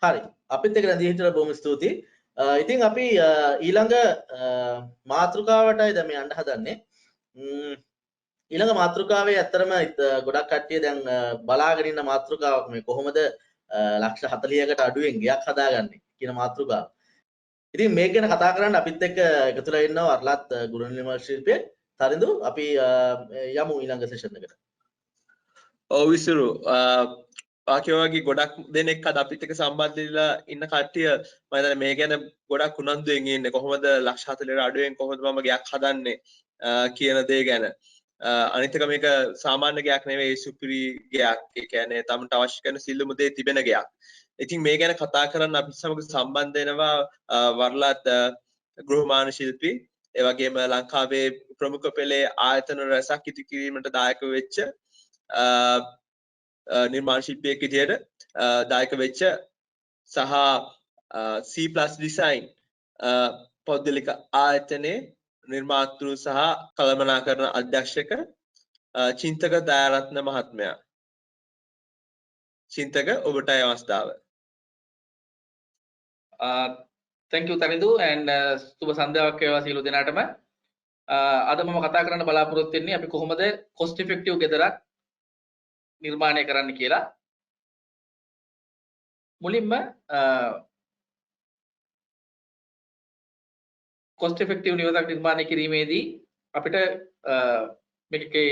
හරි. අපිත් එක්ක රැඳී හිටියට බොහොම ස්තුතියි. ඉතින් අපි ඊළඟ මාතෘකාවටයි දැන් මේ යන්න හදන්නේ. ඊළඟ මාතෘකාවේ ඇත්තරම ගොඩක් කට්ටිය දැන් බලාගෙන ඉන්න මාතෘකාවක් මේ කොහොමද ලක්ෂ 40කට අඩුවෙන් ගයක් හදාගන්නේ කියන මාතෘකාව. ඉතින් මේක ගැන කතා කරන්න අපිත් එක්ක එකතුලා ඉන්නවා අර්ලත් ගුරු නිර්මාණ ශිල්පියෙක්. තරිඳු අපි යමු ඊළඟ සෙෂන් එකට. ඔව් විසුරු ආකියෝගේ ගොඩක් දෙනෙක් අද අපිත් එක්ක සම්බන්ධ වෙලා ඉන්න කට්ටිය මම හිතන්නේ මේ ගැන ගොඩක් උනන්දුවෙන් ඉන්නේ කොහොමද ලක්ෂ 40කට අඩුවෙන් කොහොමද මම ගයක් හදන්නේ කියන දේ ගැන. අනිත් එක මේක සාමාන්‍ය ගයක් නෙවෙයි සුපිරි ගයක්. ඒ කියන්නේ තමන්ට අවශ්‍ය කරන සියලුම දේ තිබෙන ගයක්. ඉතින් මේ ගැන කතා කරන්න අපි සමග සම්බන්ධ වෙනවා වර්ලත් ගෘහමාන ශිල්පී ඒ වගේම ලංකාවේ ප්‍රමුඛ පෙළේ ආයතන රැසක් ඉදි කිරීමට දායක වෙච්ච නිර්මාණ ශිල්පියෙක් විදියට දායක වෙච්ච සහ C+ design පෞද්ගලික ආයතනයේ නිර්මාතෘ සහ කළමනාකරණ අධ්‍යක්ෂක චින්තක දයාරත්න මහත්මයා. චින්තක ඔබටයි අවස්ථාව. thank you Tarindu and සුබ සන්ධ්‍යාවක් වේවා සියලු දෙනාටම. අද මම කතා කරන්න බලාපොරොත්තු වෙන්නේ අපි කොහොමද cost effective ගෙදරක් නිර්මාණය කරන්න කියලා. මුලින්ම cost effective නිවසක් නිර්මාණය කිරීමේදී අපිට මේකේ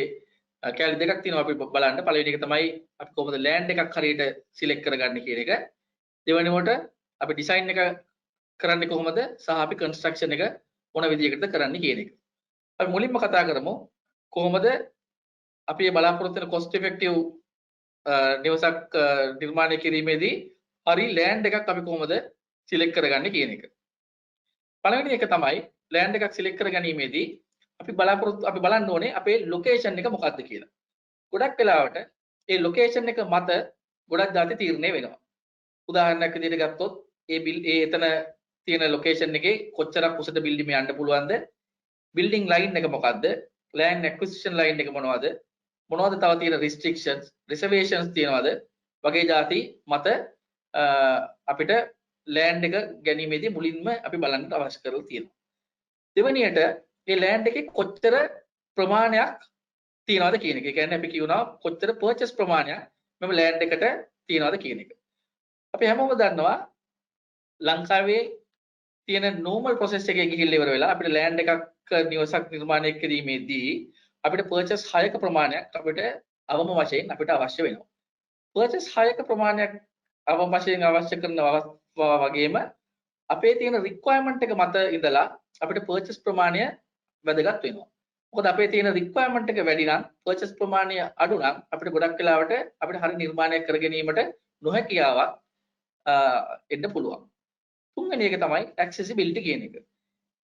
කැලි දෙකක් තියෙනවා අපි බලන්න. පළවෙනි එක තමයි අපි කොහොමද land එකක් හරියට select කරගන්නේ කියන එක. දෙවෙනිවට අපි design එක කරන්නේ කොහොමද සහ අපි construction එක මොන විදියකටද කරන්නේ කියන එක. අපි මුලින්ම කතා කරමු කොහොමද අපි බලාපොරොත්තු වෙන cost effective නිවසක් නිර්මාණය කිරීමේදී හරි land එකක් අපි කොහොමද select කරගන්නේ කියන එක. පළවෙනි එක තමයි land එකක් select කර ගැනීමේදී අපි බලන්න ඕනේ අපේ location එක මොකක්ද කියලා. ගොඩක් වෙලාවට ඒ location එක මත ගොඩක් ಜಾති තීරණය වෙනවා. උදාහරණයක් විදිහට ගත්තොත් ඒ එතන තියෙන location එකේ කොච්චරක් උසට building යන්න පුළුවන්ද? building line එක මොකක්ද? land acquisition line එක මොනවද? මොනවද තව තියෙන restrictions, reservations තියෙනවද? වගේ ಜಾති මත අපිට land එක ගැනීමේදී මුලින්ම අපි බලන්න අවශ්‍ය කරලා තියෙනවා. දෙවෙනියට මේ land එකේ කොච්චර ප්‍රමාණයක් තියනවද කියන එක. ඒ කියන්නේ අපි කියනවා කොච්චර purchase ප්‍රමාණයක් මෙම land එකට තියනවද කියන එක. අපි හැමෝම දන්නවා ලංකාවේ තියෙන normal process එකේ ගිහිල්ලා ඉවර වෙලා අපිට land එකක් නිවසක් නිර්මාණය කිරීමේදී අපිට purchase 6ක ප්‍රමාණයක් අපිට අවම වශයෙන් අපිට අවශ්‍ය වෙනවා. purchase 6ක ප්‍රමාණයක් අවම වශයෙන් අවශ්‍ය කරනවා වගේම අපේ තියෙන requirement එක මත ඉඳලා අපිට purchase ප්‍රමාණය වැදගත් වෙනවා. මොකද අපේ තියෙන requirement එක වැඩි නම් purchase ප්‍රමාණය අඩු නම් අපිට ගොඩක් වෙලාවට අපිට හරිය නිර්මාණයක් කර ගැනීමට නොහැකියාවක් එන්න පුළුවන්. තුන්වෙනි එක තමයි accessibility කියන එක.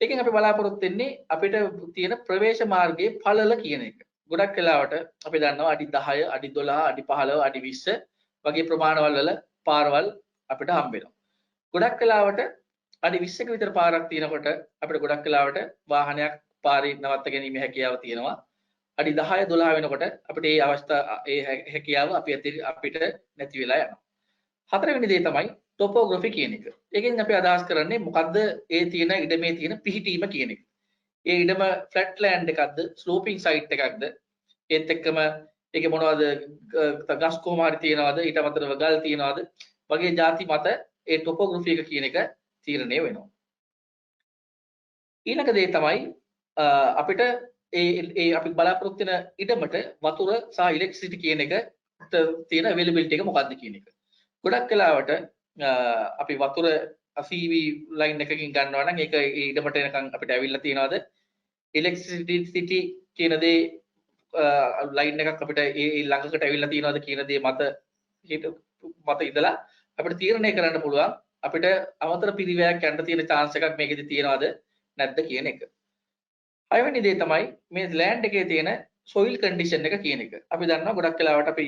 ඒකෙන් අපි බලාපොරොත්තු වෙන්නේ අපිට තියෙන ප්‍රවේශ මාර්ගයේ පළල කියන එක. ගොඩක් වෙලාවට අපි දන්නවා අඩි 10, අඩි 12, අඩි 15, අඩි 20 වගේ ප්‍රමාණවල වල පාරවල් අපිට හම්බ වෙනවා. ගොඩක් වෙලාවට අඩි 20ක විතර පාරක් තියෙනකොට අපිට ගොඩක් වෙලාවට වාහනයක් පාරේ නවත්ත ගැනීමේ හැකියාව තියෙනවා. අඩි 10 12 වෙනකොට අපිට මේ ඒ හැකියාව අපිට නැති වෙලා යනවා. හතරවෙනි දේ තමයි topography කියන එක. ඒකෙන් අපි අදහස් කරන්නේ මොකද්ද ඒ තියෙන ඉඩමේ තියෙන පිහිටීම කියන එක. ඒ ඉඩම flat land එකක්ද, sloping site එකක්ද, ඒත් එක්කම ඒකේ මොනවද ගස් කොහොම හරි තියනවද, ඊට අමතරව ගල් තියනවද වගේ ಜಾති මත ඒ topography එක කියන එක තීරණය වෙනවා. ඊළඟ දේ තමයි අපිට ඒ අපි බලාපොරොත්තු වෙන ඉඩමට වතුර සහ ඉලෙක්ට්‍රිසිටි කියන එක තියෙන availability එක මොකක්ද කියන එක. ගොඩක් වෙලාවට අපි වතුර CV line එකකින් ගන්නවා නම් ඒක ඒ ඉඩමට එනකන් අපිට ඇවිල්ලා තියනවාද? ඉලෙක්ට්‍රිසිටි කියන දේ line එකක් අපිට ඒ ළඟකට ඇවිල්ලා තියනවාද කියන දේ මත ඉඳලා අපිට තීරණය කරන්න පුළුවන් අපිට අමතර පිරිවැයක් යන්න තියෙන chance එකක් මේකෙදි තියනවාද නැද්ද කියන එක. හයවෙනි දේ තමයි මේ land එකේ තියෙන soil condition එක කියන එක. අපි දන්නවා ගොඩක් වෙලාවට අපි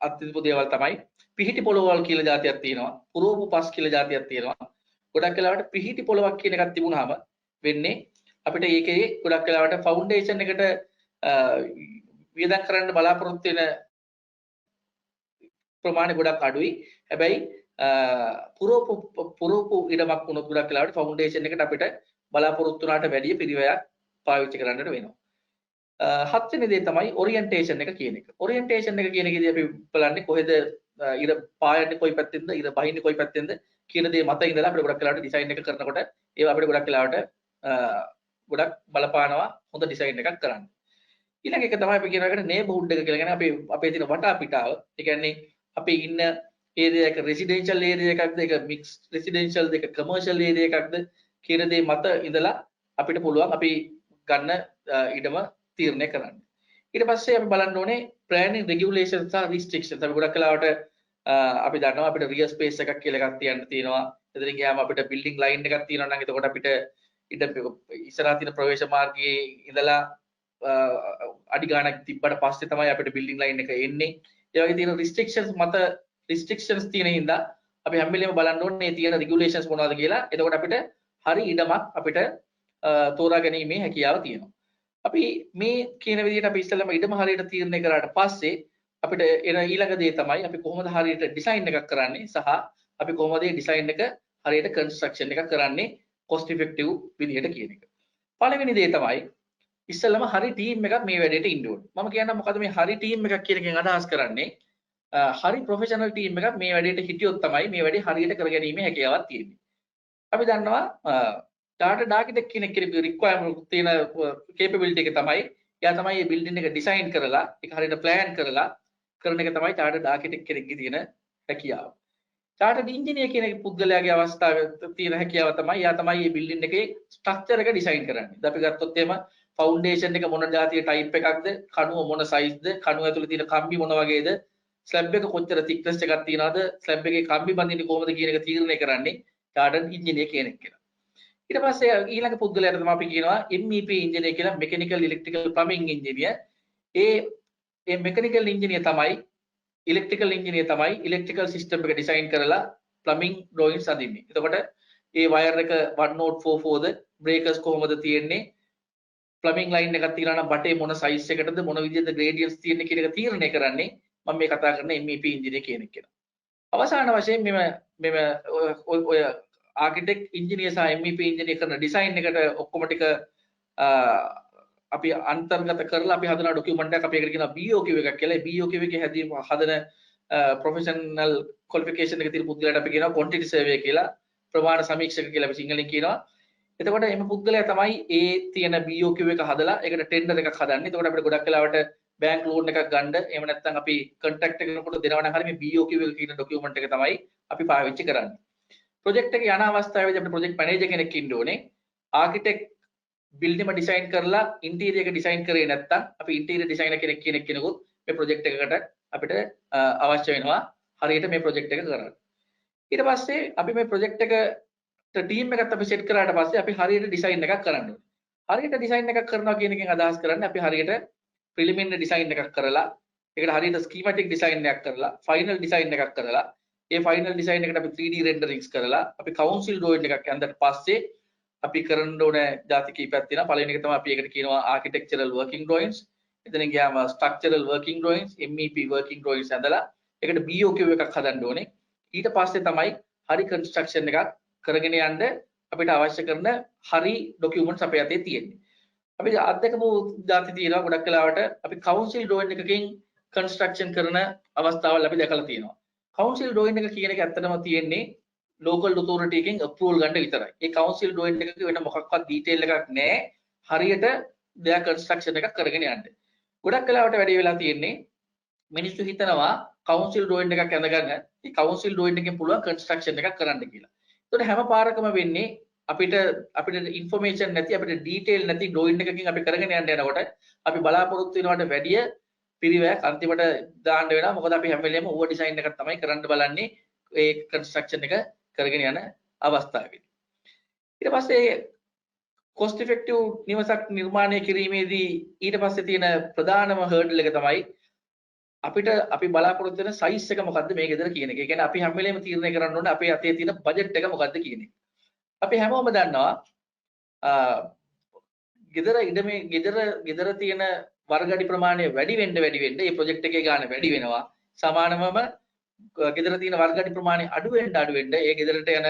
අත්‍යවශ්‍ය දේවල් තමයි පිහිටි පොළවල් කියලා જાතියක් තියෙනවා. පුරෝපු පස් කියලා જાතියක් තියෙනවා. ගොඩක් වෙලාවට පිහිටි පොළවක් කියන එකක් තිබුණාම වෙන්නේ අපිට ඒකේ ගොඩක් වෙලාවට ෆවුන්ඩේෂන් එකට වියදම් කරන්න බලාපොරොත්තු වෙන ප්‍රමාණය ගොඩක් අඩුයි. හැබැයි පුරෝපු ඉඩමක් වුණොත් ගොඩක් වෙලාවට ෆවුන්ඩේෂන් එකට අපිට බලාපොරොත්තු වුණාට වැඩිය පිළිවෙලක් පාවිච්චි කරන්නට වෙනවා. හත්වෙනි දේ තමයි ඔරියන්ටේෂන් එක කියන එක. ඔරියන්ටේෂන් එක කියන එකේදී අපි බලන්නේ කොහෙද ඉර පායන්නේ කොයි පැත්තෙන්ද ඉර බහින්නේ කොයි පැත්තෙන්ද කියන දේ මත ඉඳලා අපිට ගොඩක් වෙලාවට ඩිසයින් එක කරනකොට ඒවා අපිට ගොඩක් වෙලාවට ගොඩක් බලපානවා හොඳ ඩිසයින් එකක් කරන්න. ඊළඟ එක තමයි අපි කියනවා නේබර්හුඩ් එක කියලා. කියන්නේ අපි අපේ තියෙන වටා පිටාව. ඒ කියන්නේ අපි ඉන්න ඒරියා එක රෙසිඩෙන්ෂල් ඒරියා එකක්ද ඒක මික්ස් රෙසිඩෙන්ෂල්ද ඒක කමර්ෂල් ඒරියා එකක්ද කියන දේ මත ඉඳලා අපිට පුළුවන් අපි ගන්න ඉඩම තීරණය කරන්න. ඊට පස්සේ අපි බලන්න ඕනේ ප්ලෑනින් රෙගියුලේෂන්ස් සහ රිස්ට්‍රික්ෂන්ස්. අපි ගොඩක් වෙලාවට අපි දන්නවා අපිට රියර් ස්පේස් එකක් කියලා එකක් තියන්න තියෙනවා. එතනින් ගියාම අපිට බිල්ඩින් ලයින් එකක් තියෙනවා නම් එතකොට අපිට ඉඩ ඉස්සරහා තියෙන ප්‍රවේශ මාර්ගයේ ඉඳලා අඩි ගාණක් තිබ්බට පස්සේ තමයි අපිට බිල්ඩින් ලයින් එක එන්නේ. ඒ වගේ තියෙන රිස්ට්‍රික්ෂන්ස් මත රිස්ට්‍රික්ෂන්ස් තියෙන හින්දා අපි හැම වෙලේම බලන්න ඕනේ මේ තියෙන රෙගියුලේෂන්ස් මොනවද කියලා. එතකොට අපිට හරි ඉඩමක් අපිට තෝරා ගැනීමේ හැකියාව තියෙනවා. අපි මේ කියන විදිහට අපි ඉස්සෙල්ලාම ඉඩම හරියට තීරණය කරාට පස්සේ අපිට එන ඊළඟ දේ තමයි අපි කොහොමද හරියට ඩිසයින් එකක් කරන්නේ සහ අපි කොහොමද මේ ඩිසයින් එක හරියට කන්ස්ට්‍රක්ෂන් එකක් කරන්නේ cost effective විදිහට කියන එක. පළවෙනි දේ තමයි ඉස්සෙල්ලාම හරි ටීම් එකක් මේ වැඩේට ඉන්න ඕනේ. මම කියන්නම් මොකද මේ හරි ටීම් එකක් කියන එකෙන් අදහස් කරන්නේ හරි ප්‍රොෆෙෂනල් ටීම් එකක් මේ වැඩේට හිටියොත් තමයි මේ වැඩේ හරියට කරගැනීමේ හැකියාවක් තියෙන්නේ. අපි දන්නවා chartered architect කෙනෙක් කෙනෙකුගේ requirement තියෙන capability එක තමයි එයා තමයි මේ building එක design කරලා ඒක හරියට plan කරලා කරන එක තමයි chartered architect කෙනෙක්ගේ තියෙන හැකියාව. chartered engineer කියන පුද්ගලයාගේ අවස්ථාවේ තියෙන හැකියාව තමයි එයා තමයි මේ building එකේ structure එක design කරන්නේ. දැන් අපි ගත්තොත් එහෙම foundation එක මොන જાතිය type එකක්ද, කණුව මොන size ද, කණුව ඇතුලේ තියෙන කම්බි මොන වගේද, slab එක කොච්චර thickness එකක් තියනවද, slab එකේ කම්බි බඳින්නේ කොහොමද කියන එක තීරණය කරන්නේ chartered engineer කෙනෙක් කියලා. ඊට පස්සේ ඊළඟ පුද්ගලයාට තමයි අපි කියනවා MEP engineer කියලා, mechanical electrical plumbing engineer. ඒ mechanical engineer තමයි electrical engineer තමයි electrical system එක design කරලා plumbing drawings අඳින්නේ. එතකොට ඒ wire එක 1044 ද breakers කොහොමද තියෙන්නේ, plumbing line එකක් තියනවා නම් බටේ මොන size එකටද මොන විදිහට gradients තියෙන්නේ කියන එක තීරණය කරන්නේ මම මේ කතා කරන MEP engineer කෙනෙක් කියලා. අවසාන වශයෙන් මෙම ඔය architect engineer සහ MEP engineer කරන design එකට ඔක්කොම ටික අපි අන්තර්ගත කරලා අපි හදන document එකක් අපි ඒකට කියනවා BOQ එකක් කියලා. BOQ එකේ හදන professional qualification එක තියෙන පුද්ගලයාට අපි කියනවා quantity survey කියලා, ප්‍රමාණ සමීක්ෂක කියලා අපි සිංහලෙන් කියනවා. එතකොට එම පුද්ගලයා තමයි ඒ තියෙන BOQ එක හදලා ඒකට tender එකක් හදන්නේ. එතකොට අපිට ගොඩක් වෙලාවට bank loan එකක් ගන්න, එහෙම නැත්නම් අපි contract එකකට දෙනවා නම් හරිය මේ BOQ එක කියන document එක තමයි අපි පාවිච්චි කරන්නේ. project එක යන අවස්ථාවේදී අපිට project manager කෙනෙක් ඉන්න ඕනේ. architect building එක design කරලා interior එක design කරේ නැත්නම් අපි interior designer කෙනෙකුත් මේ project එකකට අපිට අවශ්‍ය වෙනවා හරියට මේ project එක කරන්න. ඊට පස්සේ අපි මේ project එකට team එකත් අපි set කරාට පස්සේ අපි හරියට design එකක් කරන්න ඕනේ. හරියට design එකක් කරනවා කියන එකෙන් අදහස් කරන්නේ අපි හරියට preliminary design එකක් කරලා ඒකට හරියට schematic design එකක් කරලා final design එකක් කරලා ඒ final design එකට අපි 3D renderings කරලා අපි council drawing එකක් ඇඳලා පස්සේ අපි කරන්න ඕන ಜಾති කීපයක් තියෙනවා. පළවෙනි එක තමයි අපි ඒකට කියනවා architectural working drawings. එතනින් ගියාම structural working drawings, MEP working drawings ඇඳලා ඒකට BOQ එකක් හදන්න ඕනේ. ඊට පස්සේ තමයි හරි construction එකක් කරගෙන යන්න අපිට අවශ්‍ය කරන හරි documents අපේ අතේ තියෙන්නේ. අපි අත්දකපු ಜಾති තියෙනවා ගොඩක් වෙලාවට අපි council drawing එකකින් construction කරන අවස්ථාවල් අපි දැකලා තියෙනවා. council drawing එක කියන එක ඇත්තටම තියෙන්නේ local authority එකෙන් approval ගන්න විතරයි. ඒ council drawing එකක වෙන මොකක්වත් detail එකක් නැහැ. හරියට දෙයක් construction එකක් කරගෙන යන්න. ගොඩක් වෙලාවට වැඩි වෙලා තියෙන්නේ මිනිස්සු හිතනවා council drawing එකක් ඇඳගන්න මේ council drawing එකෙන් පුළුවන් construction එකක් කරන්න කියලා. ඒතකොට හැම පාරකම වෙන්නේ අපිට information නැති අපිට detail නැති drawing එකකින් අපි කරගෙන යන්න යනකොට අපි බලාපොරොත්තු වෙනවට වැඩිය පිරිවැයක් අන්තිමට දාන්න වෙනවා. මොකද අපි හැම වෙලේම ඕවර් ඩිසයින් එකක් තමයි කරන්න බලන්නේ ඒ construction එක කරගෙන යන අවස්ථාවේදී. ඊට පස්සේ cost effective නිවසක් නිර්මාණය කිරීමේදී ඊට පස්සේ තියෙන ප්‍රධානම hurdle එක තමයි අපි බලාපොරොත්තු වෙන size එක මොකද්ද මේ ගෙදර කියන එක. ඒ කියන්නේ අපි හැම වෙලේම තීරණය කරන්න ඕනේ අපේ අතේ තියෙන budget එක මොකද්ද කියන එක. අපි හැමෝම දන්නවා ගෙදර තියෙන වර්ග අඩි ප්‍රමාණය වැඩි වෙන්න මේ project එකේ ගාණ වැඩි වෙනවා. සමානවම ගෙදර තියෙන වර්ගඩි ප්‍රමාණය අඩු වෙන්න ඒ ගෙදරට යන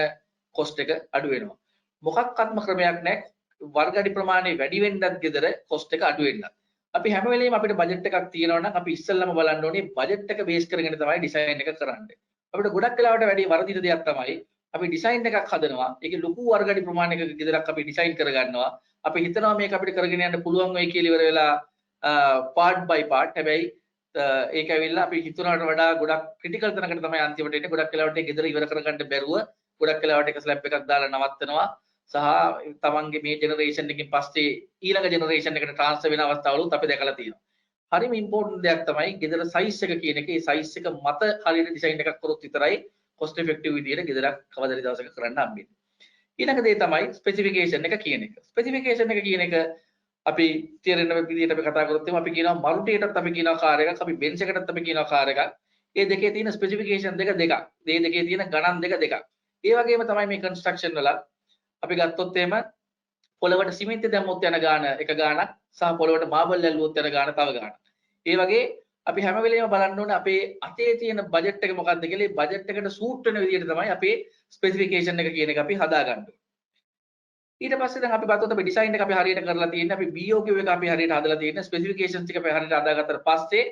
කොස්ට් එක අඩු වෙනවා. මොකක්වත්ම ක්‍රමයක් නැහැ වර්ගඩි ප්‍රමාණය වැඩි වෙන්නත් ගෙදර කොස්ට් එක අඩු වෙන්නත්. අපි හැම වෙලෙම අපිට බජට් එකක් තියෙනවා නම් අපි ඉස්සෙල්ලාම බලන්න ඕනේ බජට් එක බේස් කරගෙන තමයි ඩිසයින් එක කරන්නේ. අපිට ගොඩක් වෙලාවට වැඩි වරදින දෙයක් තමයි අපි ඩිසයින් එකක් හදනවා. ඒකේ ලොකු වර්ගඩි ප්‍රමාණයක ගෙදරක් අපි ඩිසයින් කරගන්නවා. අපි හිතනවා මේක අපිට කරගෙන යන්න පුළුවන් වෙයි කියලා ඉවර වෙලා පාර්ට් බයි පාර්ට් හැබැයි ඒක ඇවිල්ලා අපි හිතනවට වඩා ගොඩක් ක්‍රිටිකල් තැනකට තමයි අන්තිමට එන්නේ. ගොඩක් වෙලාවට ගෙදර ඉවර කරගන්න බැරුව ගොඩක් වෙලාවට එක ස්ලැබ් එකක් දාලා නවත්තනවා. සහ තමන්ගේ මේ ජෙනරේෂන් එකකින් පස්සේ ඊළඟ ජෙනරේෂන් එකට ට්‍රාන්ස්ෆර් වෙන අවස්ථාවලුත් අපි දැකලා තියෙනවා. හරිම ඉම්පෝටන්ට් දෙයක් තමයි ගෙදර සයිස් එක කියන එක. ඒ සයිස් එක මත හරියට ඩිසයින් එකක් කරොත් විතරයි කොස්ට් ඉෆෙක්ටිව් විදියට ගෙදරක් කවදාද දවසක කරන්න හම්බෙන්නේ. ඊළඟ දේ තමයි ස්පෙસિෆිකේෂන් එක කියන එක. ස්පෙસિෆිකේෂන් එක කියන එක අපි තේරෙන විදිහට අපි කතා කරොත් අපි කියනවා මරුටියටත් අපි කියනවා කාර් එකක්, අපි බෙන්ස් එකටත් අපි කියනවා කාර් එකක්. ඒ දෙකේ තියෙන ස්පෙસિෆිකේෂන් දෙක දෙකක්. මේ දෙකේ තියෙන ගණන් දෙක දෙකක්. ඒ වගේම තමයි මේ කන්ස්ට්‍රක්ෂන් වල අපි ගත්තොත් එහෙම පොළවට සිමෙන්ති දැම්මොත් යන ගාන එක ගානක් සහ පොළවට මාබල් ඇල්ලුවොත් යන ගාන තව ගානක්. ඒ වගේ අපි හැම වෙලේම බලන්න ඕනේ අපේ අතේ තියෙන බජට් එක මොකක්ද කියලා. ඒ බජට් එකට සූට් වෙන විදිහට තමයි අපේ ස්පෙસિෆිකේෂන් එක කියන එක අපි හදාගන්න ඕනේ. ඊට පස්සේ දැන් අපි බලතොත් අපි ඩිසයින් එක අපි හරියට කරලා තියෙන්නේ, අපි BOQ එක අපි හරියට හදලා තියෙන්නේ, ස්පෙસિෆිකේෂන්ස් ටික අපි හරියට හදාගත්තට පස්සේ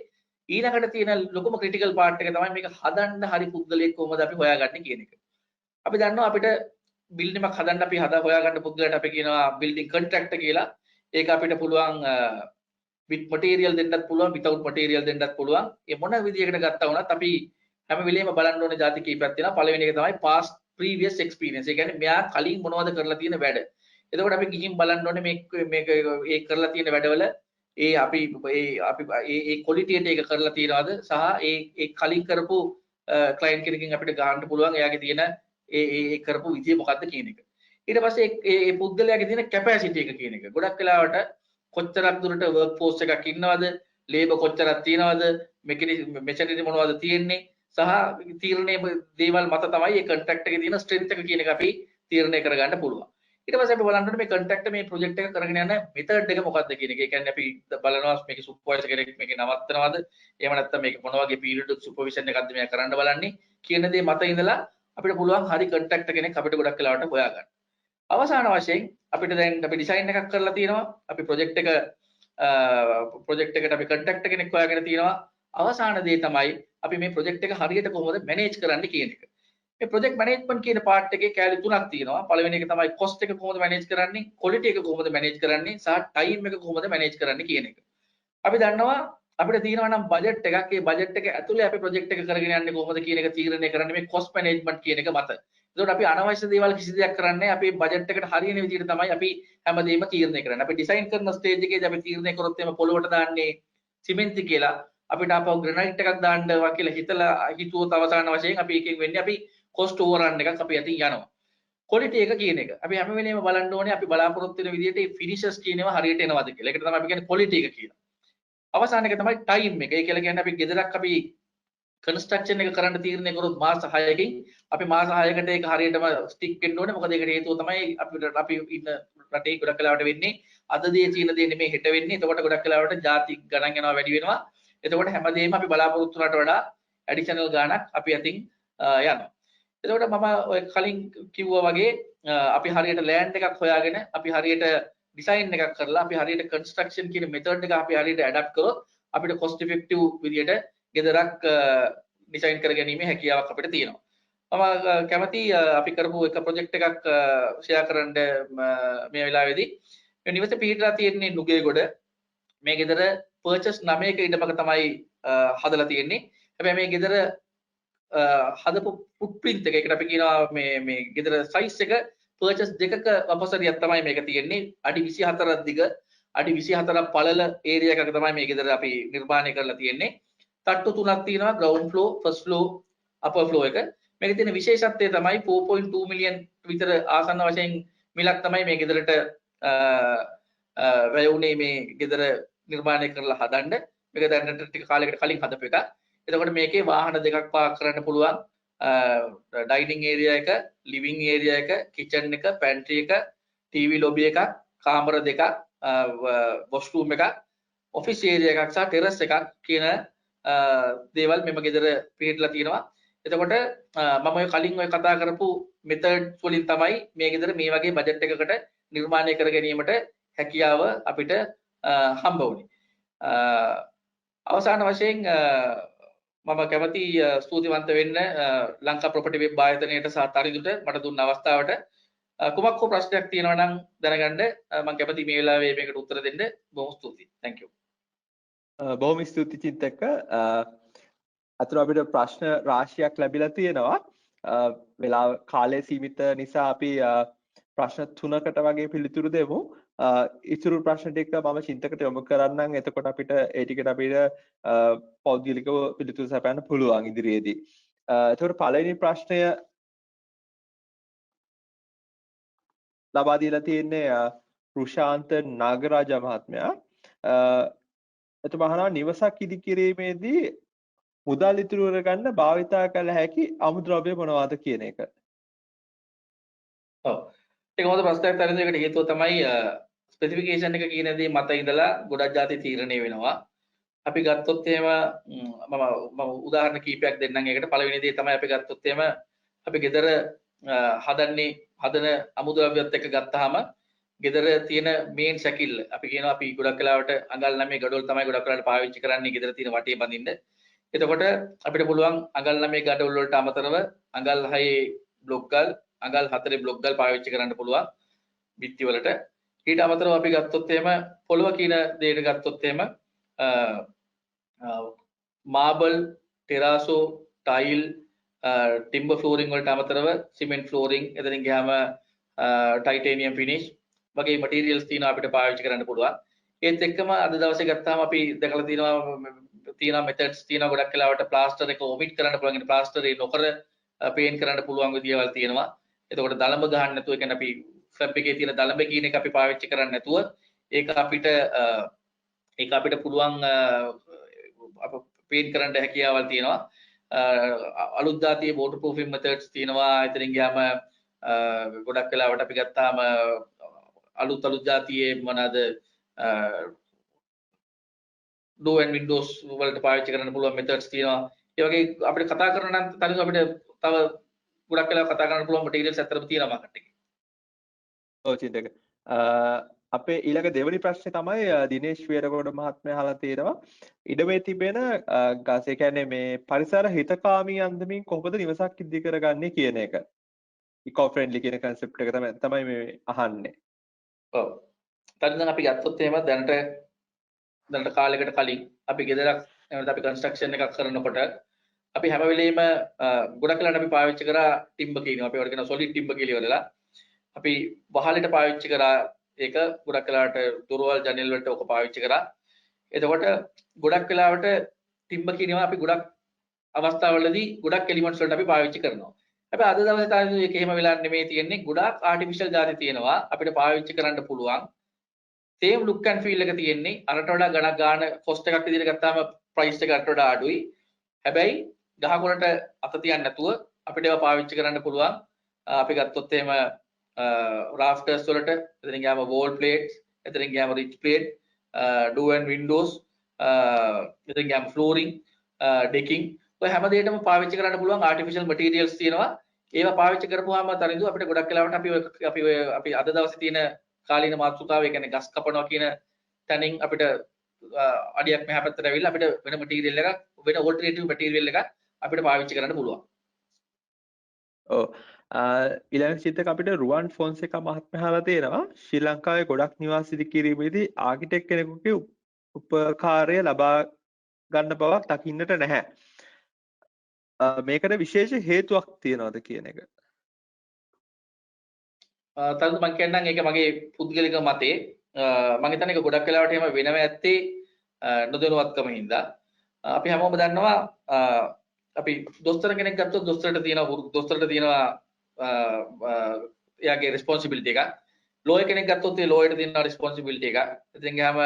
ඊළඟට තියෙන ලොකුම ක්‍රිටිකල් පාර්ට් එක තමයි මේක හදන්න හරි පුද්ගලයෙක් කොහොමද අපි හොයාගන්නේ කියන එක. අපි දන්නවා අපිට බිල්ඩින් එකක් හදන්න අපි හොයාගන්න පුද්ගලයාට අපි කියනවා බිල්ඩින් කොන්ට්‍රැක්ටර් කියලා. ඒක අපිට පුළුවන් with material දෙන්නත් පුළුවන්, without material දෙන්නත් පුළුවන්. ඒ මොන විදියකට ගත්තා වුණත් අපි හැම වෙලේම බලන්න ඕනේ ಜಾති කීපයක් තියෙනවා. පළවෙනි එක තමයි past previous experience. ඒ කියන්නේ මෙයා කලින් මොනවද කරලා තියෙන වැඩ. එතකොට අපි ගිහින් බලන්න ඕනේ මේක ඒ කරලා තියෙන වැඩවල අපි ක්වොලිටියට ඒක කරලා තියනවාද සහ ඒ කලින් කරපු ක්ලයන්ට් කෙනකින් අපිට ගන්න පුළුවන් එයාගේ තියෙන ඒ කරපු විදිය මොකක්ද කියන එක. ඊට පස්සේ ඒ පුද්ගලයාගේ තියෙන කැපැසිටි එක කියන එක. ගොඩක් වෙලාවට කොච්චරක් දුරට වර්ක් ෆෝස් එකක් ඉන්නවද, ලේබර් කොච්චරක් තියනවද, මෙෂිනරි මොනවද තියෙන්නේ සහ තීරණයේ දේවල් මත තමයි මේ කොන්ට්‍රැක්ට් එකේ තියෙන ස්ට්‍රෙන්ත් එක කියන එක අපි තීරණය කරගන්න පුළුවන්. ඊට පස්සේ අපි බලන්න ඕනේ මේ කොන්ට්‍රැක්ට් මේ ප්‍රොජෙක්ට් එක කරගෙන යන මෙතඩ් එක මොකක්ද කියන එක. ඒ කියන්නේ අපි බලනවා මේකේ සුපර්වයිසර් කෙනෙක් මේක නවත්තනවද, එහෙම නැත්නම් මේක මොන වගේ පීරියඩ් සුපර්විෂන් එකක්ද මෙයා කරන්න බලන්නේ කියන දේ මත ඉඳලා අපිට පුළුවන් හරි කොන්ට්‍රැක්ටර් කෙනෙක් අපිට ගොඩක් වෙලාවට හොයාගන්න. අවසාන වශයෙන් අපිට දැන් අපි ඩිසයින් එකක් කරලා තියෙනවා. අපි ප්‍රොජෙක්ට් එකට අපි කොන්ට්‍රැක්ටර් කෙනෙක් හොයාගෙන තියෙනවා. අවසාන දේ තමයි අපි මේ ප්‍රොජෙක්ට් එක හරියට කොහොමද මැනේජ් කරන්න කියන එක. මේ ප්‍රොජෙක්ට් මැනේජ්මන්ට් කියන පාර්ට් එකේ කැලි තුනක් තියෙනවා. පළවෙනි එක තමයි කොස්ට් එක කොහොමද මැනේජ් කරන්නේ, ක්වොලිටි එක කොහොමද මැනේජ් කරන්නේ සහ ටයිම් එක කොහොමද මැනේජ් කරන්නේ කියන එක. අපි දන්නවා අපිට තියෙනවා නම් බජට් එකක්. ඒ බජට් එක ඇතුලේ අපි ප්‍රොජෙක්ට් එක කරගෙන යන්නේ කොහොමද කියන එක තීරණය කරන්නේ මේ කොස්ට් මැනේජ්මන්ට් කියන එක මත. එතකොට අපි අනවශ්‍ය දේවල් කිසි දෙයක් කරන්නේ අපි බජට් එකට හරියන විදිහට තමයි අපි හැමදේම තීරණය කරන්නේ. අපි ඩිසයින් කරන ස්ටේජ් එකේදී අපි තීරණය කරොත් එimhe පොළොවට දාන්නේ සිමෙන්ති කියලා. අපිට ආපහු ග්‍රැනයිට් එකක් දාන්නවා කියලා හිතුවොත් අවසාන වශයෙන් අපි එකෙන් වෙන්නේ අපි කොස්ට් ඕවර්රන් එකක් අපි අතින් යනවා. ක්වොලිටි එක කියන එක. අපි හැම වෙලේම බලන්න ඕනේ අපි බලාපොරොත්තු වෙන විදිහට මේ ෆිනිෂර්ස් කියනවා හරියට එනවද කියලා. ඒකට තමයි අපි කියන්නේ ක්වොලිටි එක කියලා. අවසාන එක තමයි ටයිම් එක. ඒ කියලා කියන්නේ අපි ගෙදරක් අපි කන්ස්ට්‍රක්ෂන් එක කරන්න තීරණය කරොත් මාස 6කින් අපි මාස 6කට ඒක හරියටම ස්ටික් වෙන්න ඕනේ. මොකද ඒකට හේතුව තමයි අපි ඉන්න රටේ ගොඩක් වෙලාවට වෙන්නේ අද දේ චීන දේ නෙමෙයි හෙට වෙන්නේ. එතකොට ගොඩක් වෙලාවට ಜಾති ගණන් යනවා වැඩි වෙනවා. එතකොට හැමදේම අපි බලාපොරොත්තු වුණාට වඩා ඇඩිෂනල් ගාණක් අපි අතින් යනවා. එතකොට මම ඔය කලින් කිව්වා වගේ අපි හරියට ලෑන්ඩ් එකක් හොයාගෙන අපි හරියට ඩිසයින් එකක් කරලා අපි හරියට කන්ස්ට්‍රක්ෂන් කියන මෙතඩ් එක අපි හරියට ඇඩැප්ට් කරොත් අපිට කොස්ට් ඉෆෙක්ටිව් විදියට ගෙදරක් ඩිසයින් කරගැනීමේ හැකියාවක් අපිට තියෙනවා. මම කැමති අපි කරපු එක ප්‍රොජෙක්ට් එකක් ෂෙයා කරන්න මේ වෙලාවේදී. මේ නිවස පිහිටලා තියෙන්නේ නුගේගොඩ. මේ ගෙදර පර්චස් 9ක ඉඩමක තමයි හදලා තියෙන්නේ. හැබැයි මේ ගෙදර හදපු ෆුට්ප්‍රින්ට් එක ඒකට අපි කියනවා මේ ගෙදර සයිස් එක පර්චස් දෙකක වපසරියක් තමයි මේක තියෙන්නේ. අඩි 24ක් දිග, අඩි 24ක් පළල ඒරියා එකක තමයි මේ ගෙදර අපි නිර්මාණය කරලා තියෙන්නේ. තට්ටු තුනක් තියෙනවා, ground floor, first floor, upper floor එක. මේකේ තියෙන විශේෂත්වය තමයි 4.2 මිලියන් විතර ආසන්න වශයෙන් මිලක් තමයි මේ ගෙදරට වැය වුණේ මේ ගෙදර නිර්මාණය කරලා හදන්න. මේක දැනට ටික කාලයකට කලින් හදපු එකක්. එතකොට මේකේ වාහන දෙකක් පාක් කරන්න පුළුවන්. ඩයිනින් ඒරියා එක, ලිවිං ඒරියා එක, කිචන් එක, පැන්ට්‍රි එක, ටීවී ලොබි එකක්, කාමර දෙකක්, වොෂ්රූම් එකක්, ඔෆිස් ඒරියා එකක් සහ ටෙරස් එකක් කියන දේවල් මෙම ගෙදර පිහිටලා තියෙනවා. එතකොට මම ඔය කලින් ඔය කතා කරපු මෙතඩ්ස් වලින් තමයි මේ ගෙදර මේ වගේ බජට් එකකට නිර්මාණය කර ගැනීමට හැකියාව අපිට හම්බ වුණේ. අවසාන වශයෙන් මම කැමති ස්තුතිවන්ත වෙන්න ලංකා ප්‍රොපර්ටි වෙබ් ආයතනයට සහ තරිඳුට මට දුන්න අවස්ථාවට කුමක් හෝ ප්‍රශ්නයක් තියෙනවා නම් දැනගන්න මම කැමති මේ වෙලාවේ මේකට උත්තර දෙන්න. බොහොම ස්තුතියි. thank you. බොහොම ස්තුතියි චින්තක. අතන අපිට ප්‍රශ්න රාශියක් ලැබිලා තියෙනවා. වෙලාව කාලය සීමිත නිසා අපි ප්‍රශ්න 3කට වගේ පිළිතුරු දෙමු. ඉතුරු ප්‍රශ්න ටික මම චින්තකට යොමු කරන්නම්. එතකොට අපිට ඒ ටිකට අපිට පෞද්ගලිකව පිළිතුරු සපයන්න පුළුවන් ඉදිරියේදී. එතකොට පළවෙනි ප්‍රශ්නය ලබා දීලා තියෙන්නේ රුෂාන්ත නාගරාජ මහත්මයා. එතුමා අහනවා නිවසක් ඉදිකිරීමේදී මුදල් ඉතුරු කරගන්න භාවිතා කළ හැකි අමුද්‍රව්‍ය මොනවාද කියන එක. ඔව්. ඒක හොඳ ප්‍රශ්නයක් තරින්ද. ඒකට හේතුව තමයි ස්පෙસિෆිකේෂන් එක කියන දේ මත ඉඳලා ගොඩක් ಜಾති තීරණය වෙනවා. අපි ගත්තොත් එහෙම මම උදාහරණ කීපයක් දෙන්නම්. ඒකට පළවෙනි දේ තමයි අපි ගත්තොත් එහෙම අපි ගෙදර හදන අමුද්‍රව්‍යත් එක්ක ගත්තාම ගෙදර තියෙන මේන් සැකිල්ල අපි කියනවා අපි ගොඩක් වෙලාවට අඟල් 9 ගඩොල් තමයි ගොඩක් වෙලාවට පාවිච්චි කරන්නේ ගෙදර තියෙන වටේ බඳින්න. එතකොට අපිට පුළුවන් අඟල් 9 ගඩොල් වලට අමතරව අඟල් 6 බ්ලොක් ගල් අඟල් 4 බ්ලොක් ගල් පාවිච්චි කරන්න පුළුවන් බිත්ති වලට. ඊට අමතරව අපි ගත්තොත් එහෙම පොළව කියන දෙයට ගත්තොත් එහෙම මාබල්, ටෙරාසෝ, ටයිල්, ටිම්බර් ෆ්ලෝරින් වලට අමතරව සිමෙන්ට් ෆ්ලෝරින්, එතනින් ගියාම ටයිටේනියම් ෆිනිෂ් වගේ මටීරියල්ස් තියෙනවා අපිට පාවිච්චි කරන්න පුළුවන්. ඒත් එක්කම අද දවසේ ගත්තාම අපි දැකලා තියෙනවා මෙතඩ්ස් තියෙනවා ගොඩක් වෙලාවට ප්ලාස්ටර් එක ඔමිට් කරන්න පුළුවන්. ඒ ප්ලාස්ටර් ඒ නොකර පේන්ට් කරන්න පුළුවන් විදියවල් තියෙනවා. එතකොට දලඹ ගහන්න නැතුව ඒ කියන්නේ අපි ෆැබ් එකේ තියෙන දලඹ කියන එක අපි පාවිච්චි කරන්නේ නැතුව ඒක අපිට පුළුවන් පේන්ට් කරන්න හැකියාවල් තියෙනවා. අලුත් දාතියේ වෝටර් ප්‍රූෆින් මෙතඩ්ස් තියෙනවා. එතනින් ගියාම ගොඩක් වෙලාවට අපි ගත්තාම අලුත් දාතියේ මොනවාද door and windows වලට පාවිච්චි කරන්න පුළුවන් මෙතඩ්ස් තියෙනවා. ඒ වගේ අපිට කතා කරන නම් තනිව අපිට තව ගොඩක් වෙලාවට කතා කරන්න පුළුවන් මටීරියල්ස් අතරම තියෙනවා මාකට් එකේ. ඔව් චින්තක. අපේ ඊළඟ දෙවෙනි ප්‍රශ්නේ තමයි දිනේෂ් වීරගොඩ මහත්මයා අහලා තියෙනවා. ඉඩමේ තිබෙන ගස් ඒ කියන්නේ මේ පරිසර හිතකාමී අන්දමින් කොහොමද නිවසක් ඉදි කරගන්නේ කියන එක. ඉකෝ ෆ්‍රෙන්ඩ්ලි කියන concept එක තමයි මේ අහන්නේ. ඔව්. දැන් අපි ගත්තොත් එහෙම දැනට කාලයකට කලින් අපි ගෙදරක් එහෙනම් අපි කන්ස්ට්‍රක්ෂන් එකක් කරනකොට අපි හැම වෙලෙම ගොඩක් වෙලාවට අපි පාවිච්චි කරා ටිම්බර් කියනවා. අපි ඒවට කියනවා solid timber කියලා ඉවරලා. අපි වහලට පාවිච්චි කරා ඒක ගොඩක් වෙලාවට දොරවල් ජනෙල් වලට ඔක පාවිච්චි කරා. එතකොට ගොඩක් වෙලාවට ටිම්බර් කියනවා අපි ගොඩක් අවස්ථාවලදී ගොඩක් එලිමන්ට්ස් වලට අපි පාවිච්චි කරනවා. හැබැයි අද දවසේ තාම ඒක එහෙම වෙලා නෙමෙයි තියෙන්නේ. ගොඩක් ආටිෆිෂල් ಜಾති තියෙනවා අපිට පාවිච්චි කරන්න පුළුවන්. same look and feel එක තියෙන්නේ. අරට වඩා ගණක් ගන්න cost එකක් විදිහට ගත්තාම price එකකට වඩා අඩුයි. හැබැයි ගහකොළට අත තියන්න නැතුව අපිට ඒවා පාවිච්චි කරන්න පුළුවන්. අපි ගත්තොත් එහෙම rafters වලට, එතනින් ගියාම wall plates, එතනින් ගියාම ridge plate, door and windows, එතනින් ගියාම flooring, decking ඔය හැම දෙයකම පාවිච්චි කරන්න පුළුවන් artificial materials තියෙනවා. ඒවා පාවිච්චි කරපුවාම තනින්දු අපිට ගොඩක් වෙලාවට අපි අද දවසේ තියෙන කාලීන මාතෘකාව ඒ කියන්නේ ගස් කපනවා කියන තැනින් අපිට අඩියක් මෙහා පැත්තට ඇවිල්ලා අපිට වෙන මටීරියල් එකක් වෙන ඕල්ටර්නේටිව් මටීරියල් එකක් අපිට පාවිච්චි කරන්න පුළුවන්. ඔව්. ඊළඟ චිත්තක අපිට රුවන් ෆොන්සේකා මහත්මයා අහලා තියෙනවා ශ්‍රී ලංකාවේ ගොඩක් නිවාස ඉදි කිරීමේදී ආකිටෙක් කෙනෙකුගේ උපකාරය ලබා ගන්න බවක් දකින්නට නැහැ. මේකට විශේෂ හේතුවක් තියනවාද කියන එක. තවද මම කියන්නම් ඒක මගේ පුද්ගලික මතේ. මම හිතන්නේ ඒක ගොඩක් වෙලාවට එහෙම වෙනව ඇත්තේ නොදැනුවත්කම හින්දා. අපි හැමෝම දන්නවා අපි දොස්තර කෙනෙක් ගත්තොත් දොස්තරට තියෙනවා එයාගේ responsibility එක. lawyer කෙනෙක් ගත්තොත් ඒ lawyer ට තියෙනවා responsibility එක. ඉතින් ගියාම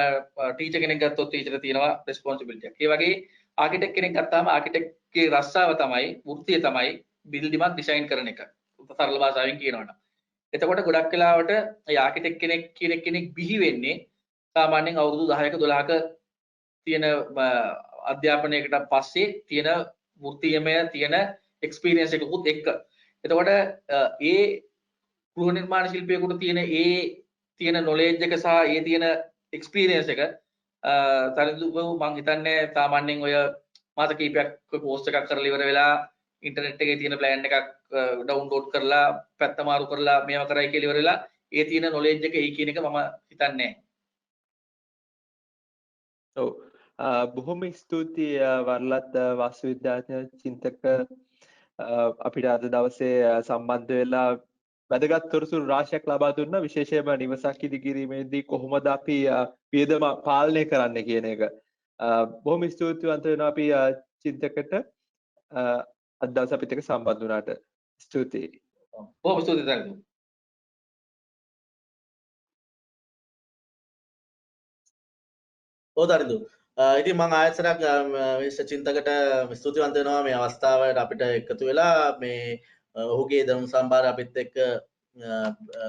teacher කෙනෙක් ගත්තොත් teacher ට තියෙනවා responsibility එක. ඒ වගේ architect කෙනෙක් ගත්තාම architect ගේ රස්සාව තමයි වෘත්තිය තමයි building එකක් design කරන එක. සරල භාෂාවෙන් කියනවනම්. එතකොට ගොඩක් වෙලාවට ඒ ආකිටෙක්ට් කෙනෙක් බිහි වෙන්නේ සාමාන්‍යයෙන් අවුරුදු 10ක 12ක තියෙන අධ්‍යාපනයකට පස්සේ තියෙන වෘත්තීයමය තියෙන එක්ස්පීරියන්ස් එකකුත් එක්ක. එතකොට ඒ ගෘහ නිර්මාණ ශිල්පියෙකුට තියෙන නොලෙජ් එක සහ ඒ තියෙන එක්ස්පීරියන්ස් එක තරිඳුව මං හිතන්නේ සාමාන්‍යයෙන් ඔය මාස කිහිපයක් පෝස්ට් එකක් කරලා ඉවර වෙලා ඉන්ටර්නෙට් එකේ තියෙන ප්ලෑන් එකක් ඩවුන්ලෝඩ් කරලා පැත්ත මාරු කරලා මේව කරයි කියලා ඉවර වෙලා ඒ තියෙන නොලෙජ් එක ඒ කියන එක මම හිතන්නේ. ඔව්. බොහොම ස්තුතියි වරලත් වාස්තු විද්‍යාඥ චින්තක අපිට අද දවසේ සම්බන්ධ වෙලා වැදගත් තොරතුරු රාශියක් ලබා දුන්නා. විශේෂයෙන්ම නිවසක් ඉදිකිරීමේදී කොහොමද අපි වියදම පාලනය කරන්න කියන එක. බොහොම ස්තුතිවන්ත වෙනවා අපි චින්තකට අද දවසේ අපිත් එක්ක සම්බන්ධ වුණාට. ස්තුතියි. බොහොම ස්තුතියි තරිඳු. ඔව් තරිඳු. ඉතින් මම ආයතනයක් මිස්ටර් චින්තකට ස්තුතිවන්ත වෙනවා මේ අවස්ථාවට අපිට එකතු වෙලා මේ ඔහුගේ දැනුම් සම්භාර අපිත් එක්ක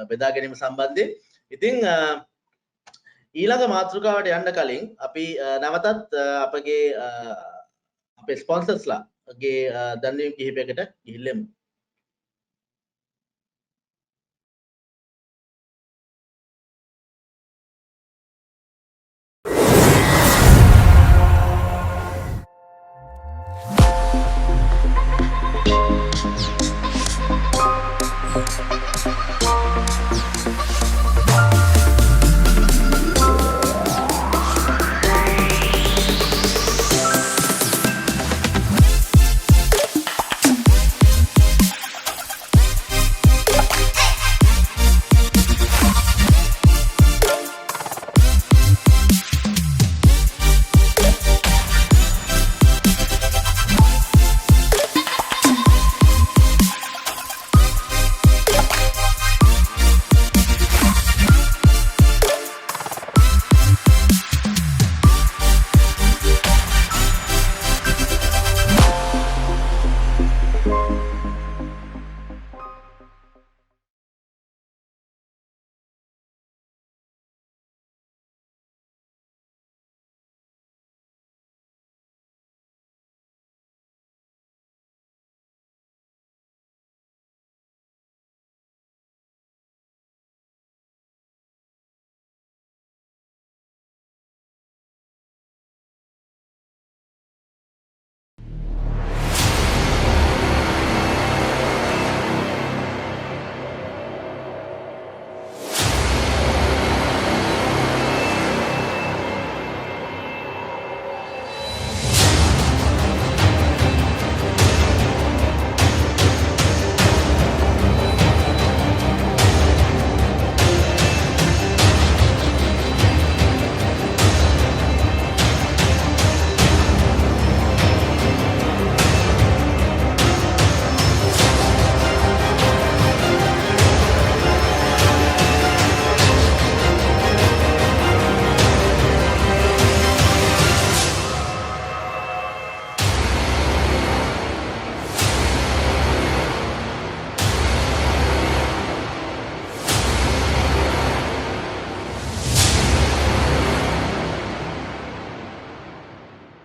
බෙදා ගැනීම සම්බන්ධයෙන්. ඉතින් ඊළඟ මාතෘකාවට යන්න කලින් අපි නැවතත් අපේ ස්පොන්සර්ස්ලාගේ දැන්වීම් කිහිපයකට ගිහිල්ලෙමු.